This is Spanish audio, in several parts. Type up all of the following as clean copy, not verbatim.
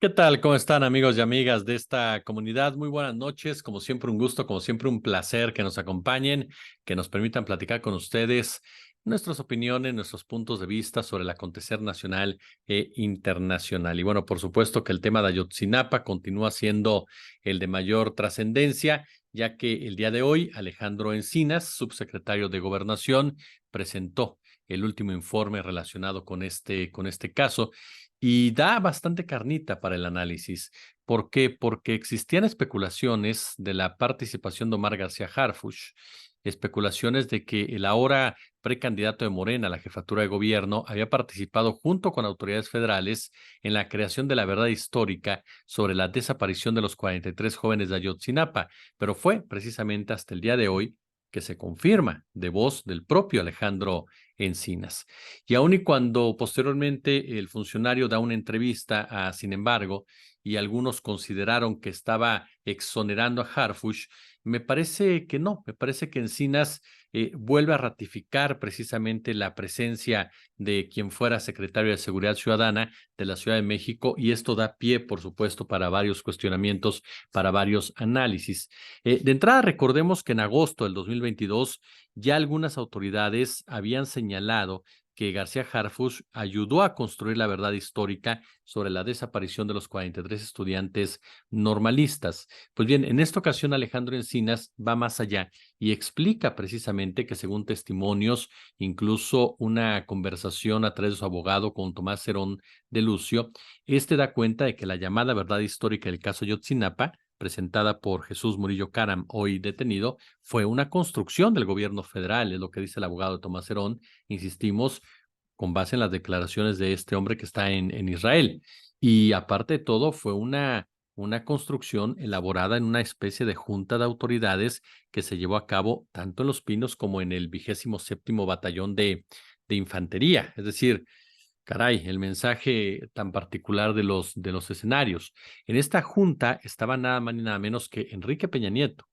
¿Qué tal? ¿Cómo están amigos y amigas de esta comunidad? Muy buenas noches, como siempre un gusto, como siempre un placer que nos acompañen, que nos permitan platicar con ustedes nuestras opiniones, nuestros puntos de vista sobre el acontecer nacional e internacional. Y bueno, por supuesto que el tema de Ayotzinapa continúa siendo el de mayor trascendencia, ya que el día de hoy Alejandro Encinas, subsecretario de Gobernación, presentó el último informe relacionado con este caso y da bastante carnita para el análisis. ¿Por qué? Porque existían especulaciones de la participación de Omar García Harfuch, especulaciones de que el ahora precandidato de Morena a la jefatura de gobierno había participado junto con autoridades federales en la creación de la verdad histórica sobre la desaparición de los 43 jóvenes de Ayotzinapa, pero fue precisamente hasta el día de hoy que se confirma de voz del propio Alejandro Encinas. Y aun y cuando posteriormente el funcionario da una entrevista a Sin embargo, y algunos consideraron que estaba exonerando a Harfuch, me parece que no, me parece que Encinas vuelve a ratificar precisamente la presencia de quien fuera secretario de Seguridad Ciudadana de la Ciudad de México, y esto da pie, por supuesto, para varios cuestionamientos, para varios análisis. De entrada, recordemos que en agosto del 2022 ya algunas autoridades habían señalado que García Harfuch ayudó a construir la verdad histórica sobre la desaparición de los 43 estudiantes normalistas. Pues bien, en esta ocasión Alejandro Encinas va más allá y explica precisamente que según testimonios, incluso una conversación a través de su abogado con Tomás Herón de Lucio, este da cuenta de que la llamada verdad histórica del caso Yotzinapa, presentada por Jesús Murillo Caram, hoy detenido, fue una construcción del gobierno federal, es lo que dice el abogado Tomás Herón, insistimos, con base en las declaraciones de este hombre que está en Israel. Y aparte de todo, fue una construcción elaborada en una especie de junta de autoridades que se llevó a cabo tanto en Los Pinos como en el 27º Batallón de Infantería. Es decir, caray, el mensaje tan particular de los escenarios. En esta junta estaba nada más ni nada menos que Enrique Peña Nieto,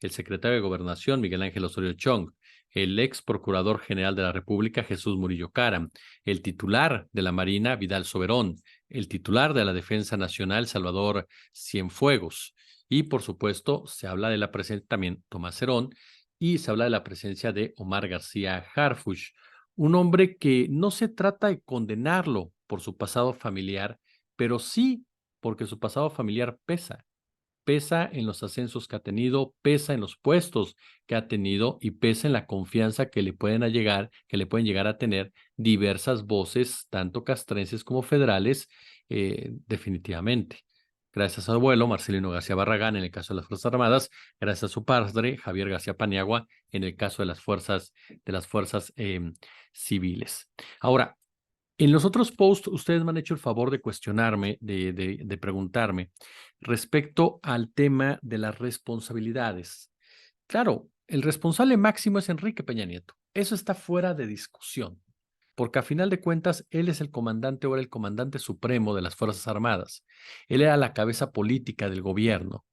el secretario de Gobernación, Miguel Ángel Osorio Chong, el ex procurador general de la República, Jesús Murillo Caram, el titular de la Marina, Vidal Soberón, el titular de la Defensa Nacional, Salvador Cienfuegos. Y, por supuesto, se habla de la presencia también Tomás Herón y se habla de la presencia de Omar García Harfuch, un hombre que no se trata de condenarlo por su pasado familiar, pero sí porque su pasado familiar pesa en los ascensos que ha tenido, pesa en los puestos que ha tenido y pesa en la confianza que le pueden llegar a tener diversas voces, tanto castrenses como federales, definitivamente. Gracias a su abuelo, Marcelino García Barragán, en el caso de las Fuerzas Armadas, gracias a su padre, Javier García Paniagua, en el caso de las fuerzas civiles. Ahora, en los otros posts, ustedes me han hecho el favor de cuestionarme, de preguntarme respecto al tema de las responsabilidades. Claro, el responsable máximo es Enrique Peña Nieto. Eso está fuera de discusión, porque a final de cuentas, él es el comandante o era el comandante supremo de las Fuerzas Armadas. Él era la cabeza política del gobierno.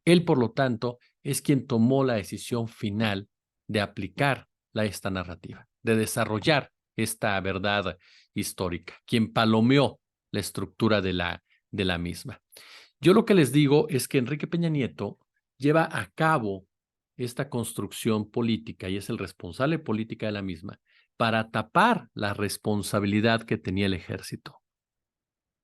Él, por lo tanto, es quien tomó la decisión final de aplicar esta narrativa, de desarrollar esta verdad histórica, quien palomeó la estructura de la misma. Yo lo que les digo es que Enrique Peña Nieto lleva a cabo esta construcción política y es el responsable política de la misma para tapar la responsabilidad que tenía el ejército,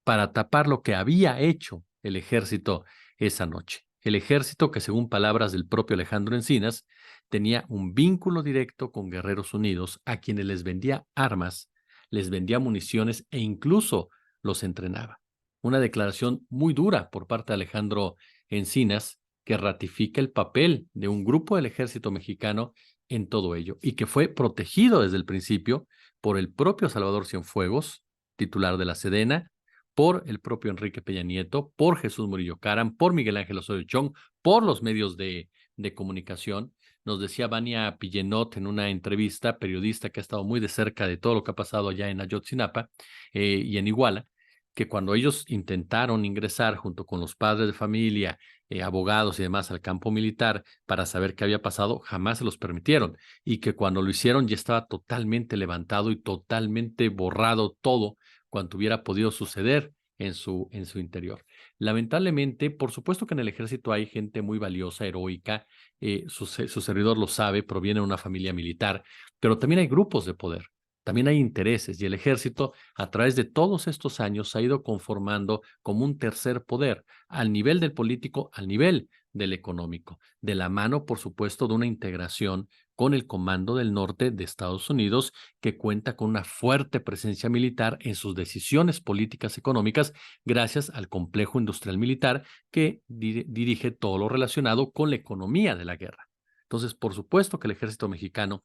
para tapar lo que había hecho el ejército esa noche. El ejército que, según palabras del propio Alejandro Encinas, tenía un vínculo directo con Guerreros Unidos, a quienes les vendía armas, les vendía municiones e incluso los entrenaba. Una declaración muy dura por parte de Alejandro Encinas que ratifica el papel de un grupo del ejército mexicano en todo ello y que fue protegido desde el principio por el propio Salvador Cienfuegos, titular de la Sedena, por el propio Enrique Peña Nieto, por Jesús Murillo Caram, por Miguel Ángel Osorio Chong, por los medios de comunicación. Nos decía Vania Pillenot en una entrevista, periodista que ha estado muy de cerca de todo lo que ha pasado allá en Ayotzinapa y en Iguala, que cuando ellos intentaron ingresar junto con los padres de familia, abogados y demás al campo militar para saber qué había pasado, jamás se los permitieron y que cuando lo hicieron ya estaba totalmente levantado y totalmente borrado todo cuanto hubiera podido suceder en su interior. Lamentablemente, por supuesto que en el ejército hay gente muy valiosa, heroica, su servidor lo sabe, proviene de una familia militar, pero también hay grupos de poder. También hay intereses y el ejército a través de todos estos años se ha ido conformando como un tercer poder al nivel del político, al nivel del económico, de la mano, por supuesto, de una integración con el Comando del Norte de Estados Unidos, que cuenta con una fuerte presencia militar en sus decisiones políticas económicas, gracias al complejo industrial militar que dirige todo lo relacionado con la economía de la guerra. Entonces, por supuesto que el ejército mexicano,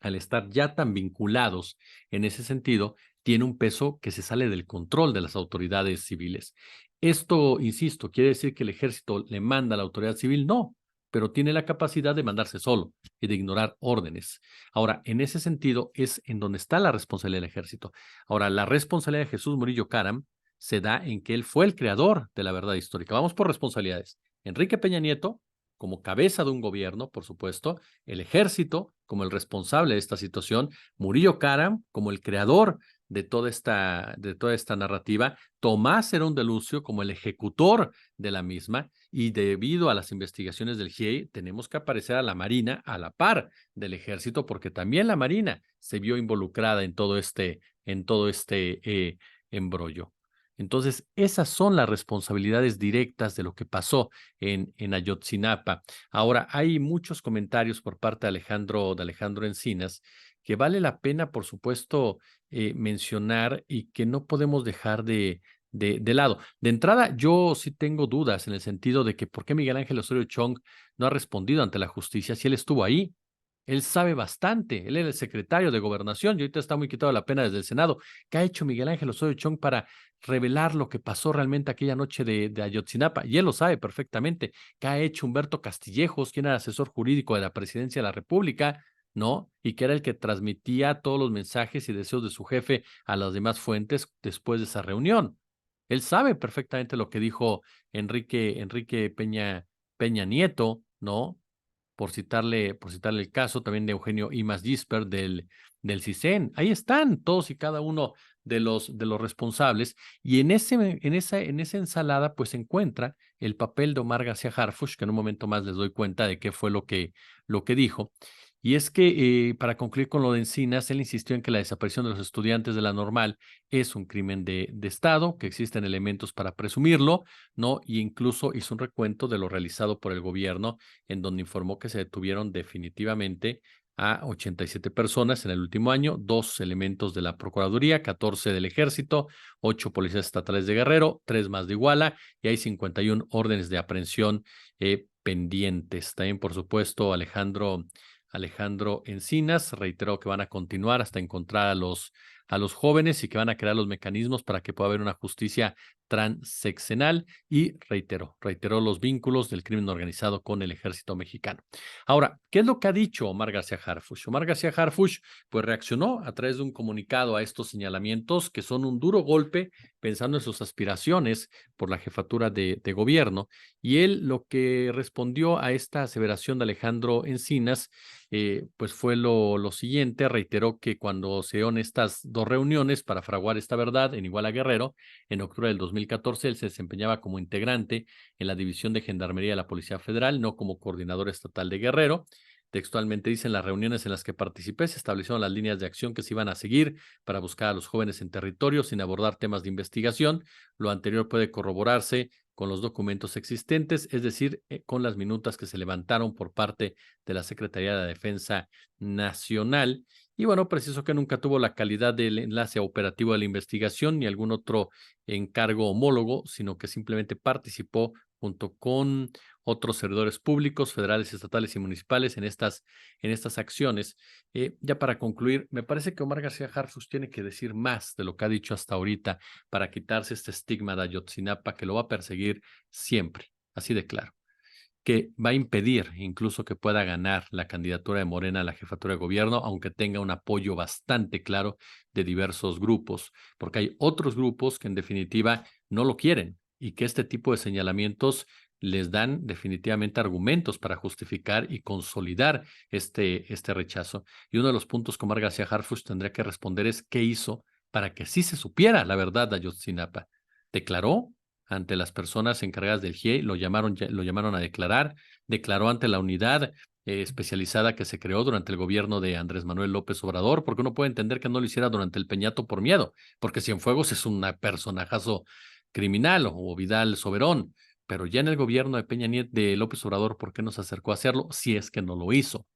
al estar ya tan vinculados en ese sentido, tiene un peso que se sale del control de las autoridades civiles. Esto, insisto, ¿quiere decir que el ejército le manda a la autoridad civil? No, pero tiene la capacidad de mandarse solo y de ignorar órdenes. Ahora, en ese sentido es en donde está la responsabilidad del ejército. Ahora, la responsabilidad de Jesús Murillo Caram se da en que él fue el creador de la verdad histórica. Vamos por responsabilidades. Enrique Peña Nieto, como cabeza de un gobierno, por supuesto, el ejército como el responsable de esta situación, Murillo Karam como el creador de toda esta narrativa, Tomás Herón de Lucio como el ejecutor de la misma, y debido a las investigaciones del GIEI, tenemos que aparecer a la Marina a la par del ejército, porque también la Marina se vio involucrada en todo este embrollo. Entonces, esas son las responsabilidades directas de lo que pasó en Ayotzinapa. Ahora, hay muchos comentarios por parte de Alejandro Encinas que vale la pena, por supuesto, mencionar y que no podemos dejar de lado. De entrada, yo sí tengo dudas en el sentido de que por qué Miguel Ángel Osorio Chong no ha respondido ante la justicia si él estuvo ahí. Él sabe bastante, él era el secretario de Gobernación y ahorita está muy quitado la pena desde el Senado. ¿Qué ha hecho Miguel Ángel Osorio Chong para revelar lo que pasó realmente aquella noche de Ayotzinapa? Y él lo sabe perfectamente. ¿Qué ha hecho Humberto Castillejos, quien era asesor jurídico de la Presidencia de la República, ¿no? Y que era el que transmitía todos los mensajes y deseos de su jefe a las demás fuentes después de esa reunión? Él sabe perfectamente lo que dijo Enrique Peña Nieto, ¿no? Por citarle el caso también de Eugenio Imas Gisper del CISEN. Ahí están todos y cada uno de los responsables, y en esa ensalada pues se encuentra el papel de Omar García Harfuch, que en un momento más les doy cuenta de qué fue lo que dijo. Y es que, para concluir con lo de Encinas, él insistió en que la desaparición de los estudiantes de la Normal es un crimen de Estado, que existen elementos para presumirlo, ¿no? Y incluso hizo un recuento de lo realizado por el gobierno, en donde informó que se detuvieron definitivamente a 87 personas en el último año, 2 elementos de la Procuraduría, 14 del Ejército, 8 policías estatales de Guerrero, 3 más de Iguala, y hay 51 órdenes de aprehensión pendientes. También, por supuesto, Alejandro Encinas reiteró que van a continuar hasta encontrar a los jóvenes y que van a crear los mecanismos para que pueda haber una justicia transeccional, y reiteró los vínculos del crimen organizado con el ejército mexicano. Ahora, ¿qué es lo que ha dicho Omar García Harfuch? Omar García Harfuch pues reaccionó a través de un comunicado a estos señalamientos, que son un duro golpe pensando en sus aspiraciones por la jefatura de gobierno, y él lo que respondió a esta aseveración de Alejandro Encinas pues fue lo siguiente. Reiteró que cuando se dieron estas 2 reuniones para fraguar esta verdad en Iguala Guerrero, en octubre del 2014, él se desempeñaba como integrante en la División de Gendarmería de la Policía Federal, no como coordinador estatal de Guerrero. Textualmente dicen: las reuniones en las que participé se establecieron las líneas de acción que se iban a seguir para buscar a los jóvenes en territorio sin abordar temas de investigación. Lo anterior puede corroborarse con los documentos existentes, es decir, con las minutas que se levantaron por parte de la Secretaría de la Defensa Nacional. Y bueno, preciso que nunca tuvo la calidad del enlace operativo de la investigación ni algún otro encargo homólogo, sino que simplemente participó junto con otros servidores públicos, federales, estatales y municipales en estas acciones. Ya para concluir, me parece que Omar García Harfuch tiene que decir más de lo que ha dicho hasta ahorita para quitarse este estigma de Ayotzinapa que lo va a perseguir siempre, así de claro, que va a impedir incluso que pueda ganar la candidatura de Morena a la jefatura de gobierno, aunque tenga un apoyo bastante claro de diversos grupos, porque hay otros grupos que en definitiva no lo quieren, y que este tipo de señalamientos les dan definitivamente argumentos para justificar y consolidar este rechazo. Y uno de los puntos que Omar García Harfuch tendría que responder es qué hizo para que sí se supiera la verdad de Ayotzinapa. declaró ante las personas encargadas del GIEI, lo llamaron a declarar, declaró ante la unidad especializada que se creó durante el gobierno de Andrés Manuel López Obrador, porque uno puede entender que no lo hiciera durante el Peñato por miedo, porque Cienfuegos es un personajazo criminal o Vidal Soberón, pero ya en el gobierno de Peña Nieto, de López Obrador, ¿por qué no se acercó a hacerlo? Si es que no lo hizo.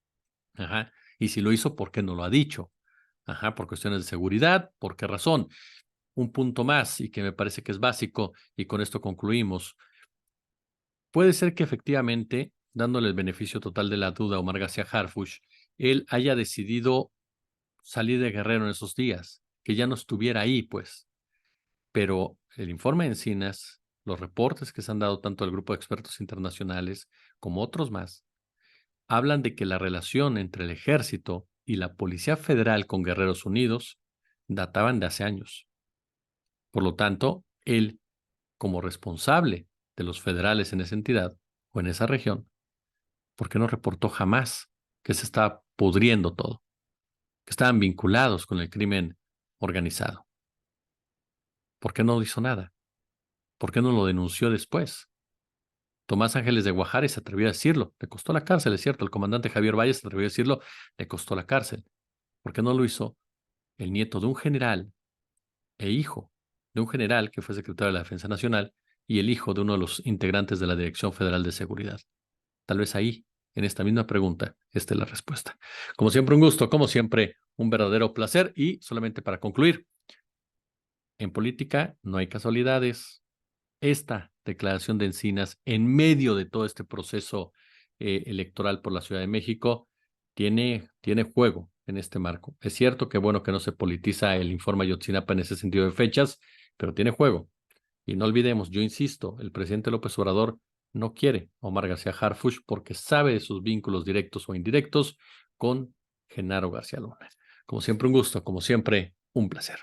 Ajá. Y si lo hizo, ¿por qué no lo ha dicho? Ajá, por cuestiones de seguridad, ¿por qué razón? Un punto más y que me parece que es básico, y con esto concluimos. Puede ser que efectivamente, dándole el beneficio total de la duda a Omar García Harfuch, él haya decidido salir de Guerrero en esos días, que ya no estuviera ahí, pues. Pero el informe de Encinas, los reportes que se han dado tanto al grupo de expertos internacionales como otros más, hablan de que la relación entre el ejército y la Policía Federal con Guerreros Unidos databan de hace años. Por lo tanto, él, como responsable de los federales en esa entidad o en esa región, ¿por qué no reportó jamás que se estaba pudriendo todo, que estaban vinculados con el crimen organizado? ¿Por qué no hizo nada? ¿Por qué no lo denunció después? Tomás Ángeles de Guajardo se atrevió a decirlo, le costó la cárcel, es cierto, el comandante Javier Valles se atrevió a decirlo, le costó la cárcel. ¿Por qué no lo hizo el nieto de un general e hijo de un general que fue secretario de la Defensa Nacional y el hijo de uno de los integrantes de la Dirección Federal de Seguridad? Tal vez ahí, en esta misma pregunta, esté la respuesta. Como siempre, un gusto, como siempre, un verdadero placer. Y solamente para concluir, en política no hay casualidades. Esta declaración de Encinas en medio de todo este proceso electoral por la Ciudad de México tiene juego en este marco. Es cierto que bueno que no se politiza el informe Ayotzinapa en ese sentido de fechas, pero tiene juego. Y no olvidemos, yo insisto, el presidente López Obrador no quiere a Omar García Harfuch porque sabe de sus vínculos directos o indirectos con Genaro García Luna. Como siempre, un gusto, como siempre, un placer.